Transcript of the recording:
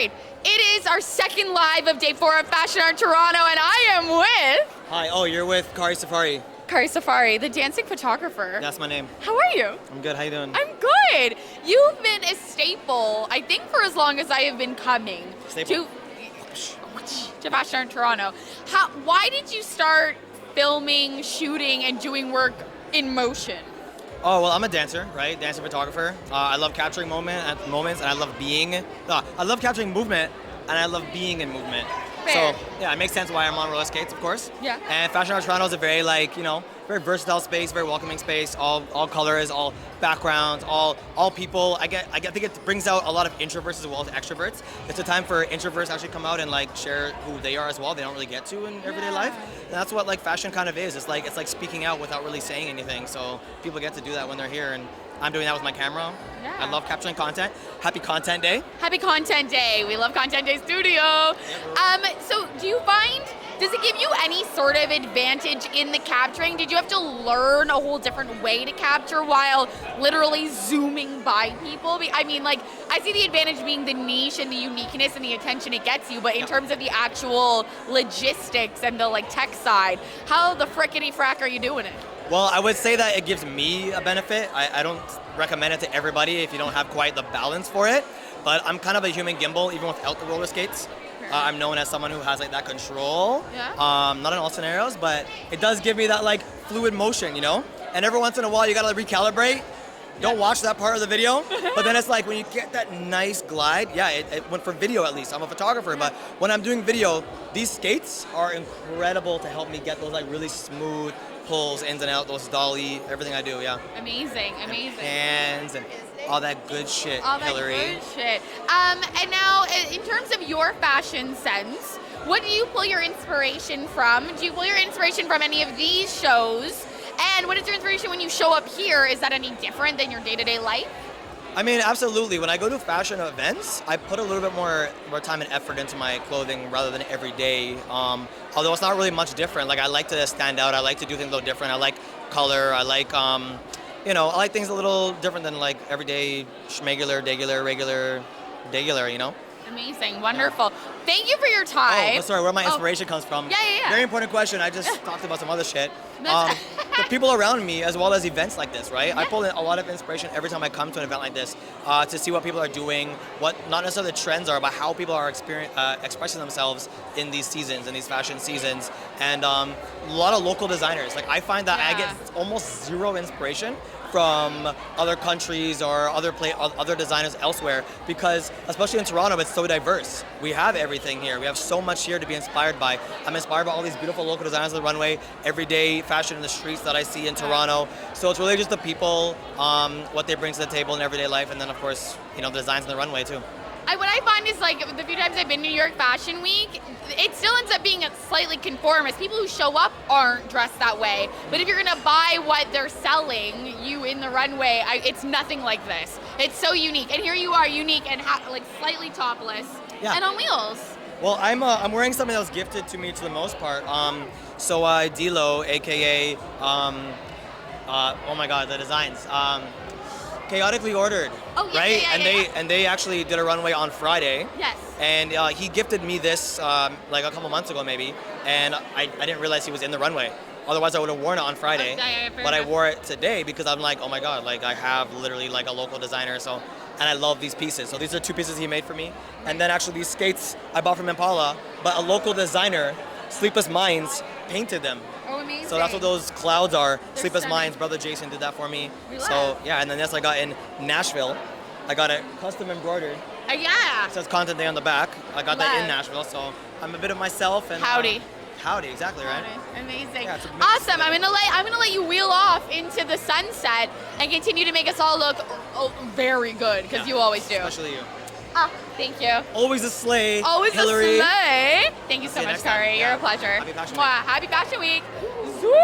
It is our second live of day 4 of Fashion Art Toronto, and I am with Hi, you're with Khary. Khary Safari, the dancing photographer. That's my name. How are you? I'm good, how you doing? I'm good. You've been a staple, I think, for as long as I have been coming Staple. to Fashion Art Toronto. Why did you start filming, shooting, and doing work in motion? Oh, well, I'm a dancer, right? Dancer photographer. I love capturing moments, and I love being. I love capturing movement, and I love being in movement. Fair. So, yeah, it makes sense why I'm on roller skates, of course. Yeah. And Fashion Art Toronto is a very, very versatile space, very welcoming space. All colors, all backgrounds, all people. I think it brings out a lot of introverts as well as extroverts. It's a time for introverts to actually come out and share who they are as well. They don't really get to in everyday life. And that's what fashion kind of is. It's like speaking out without really saying anything. So people get to do that when they're here, and I'm doing that with my camera. Yeah. I love capturing content. Happy Content Day. Happy Content Day. We love Content Day Studio. So does it give you any sort of advantage in the capturing? Did you have to learn a whole different way to capture while literally zooming by people? I mean, I see the advantage being the niche and the uniqueness and the attention it gets you, but in terms of the actual logistics and the tech side, how the frickety frack are you doing it? Well, I would say that it gives me a benefit. I don't recommend it to everybody if you don't have quite the balance for it, but I'm kind of a human gimbal even without the roller skates. I'm known as someone who has that control. Yeah. Not in all scenarios, but it does give me that fluid motion, And every once in a while you gotta recalibrate. Don't watch that part of the video, but then it's when you get that nice glide. Yeah, it went for video at least. I'm a photographer, but when I'm doing video, these skates are incredible to help me get those really smooth pulls, ins and out, those dolly, everything I do. Yeah. Amazing. Hands and all that good shit, Hillary. Good shit. And now, in terms of your fashion sense, what do you pull your inspiration from? Do you pull your inspiration from any of these shows? And what is your inspiration when you show up here? Is that any different than your day-to-day life? I mean, absolutely. When I go to fashion events, I put a little bit more time and effort into my clothing rather than every day. Although it's not really much different. I like to stand out. I like to do things a little different. I like color. I like, I like things a little different than everyday schmegular, regular, Amazing, wonderful. Thank you for your time. Oh, sorry, where my inspiration comes from. Yeah. Very important question. I just talked about some other shit. The people around me, as well as events like this, right? Yeah. I pull in a lot of inspiration every time I come to an event like this to see what people are doing, what not necessarily the trends are, but how people are expressing themselves in these seasons, in these fashion seasons, and a lot of local designers. I find that I get almost zero inspiration from other countries or other designers elsewhere, because especially in Toronto, it's so diverse. We have everything here. We have so much here to be inspired by. I'm inspired by all these beautiful local designers on the runway, everyday fashion in the streets that I see in Toronto. So it's really just the people, what they bring to the table in everyday life, and then of course, the designs on the runway too. What I find is the few times I've been to New York Fashion Week, it still ends up being slightly conformist. People who show up aren't dressed that way. But if you're gonna buy what they're selling you in the runway, it's nothing like this. It's so unique. And here you are, unique and slightly topless and on wheels. Well, I'm wearing something that was gifted to me to the most part. So Dilo, aka, oh my God, the designs. Chaotically Ordered, right? And they actually did a runway on Friday. Yes. And he gifted me this a couple months ago maybe, and I didn't realize he was in the runway. Otherwise I would have worn it on Friday, but I wore it today because I'm oh my God, I have literally a local designer, and I love these pieces. So these are 2 pieces he made for me. And then actually these skates I bought from Impala, but a local designer, Sleepless Minds, painted them. Oh, amazing. So that's what those clouds are. They're Sleepless stunning. Minds, brother Jason did that for me. Relax. So yeah, and then this I got in Nashville. I got it custom embroidered. Yeah. It says Content Day on the back. I got that in Nashville, so I'm a bit of myself. And Howdy. Howdy, exactly, right? Amazing. Yeah, it's a mix Awesome. together. I'm gonna let you wheel off into the sunset and continue to make us all look very good, because you always do. Especially you. Thank you. Always a slay, Always Hillary. a slay. Thank you so See you much, next time. Khary. Yeah. You're a pleasure. Happy Fashion Week. Happy Fashion Week. Zoo!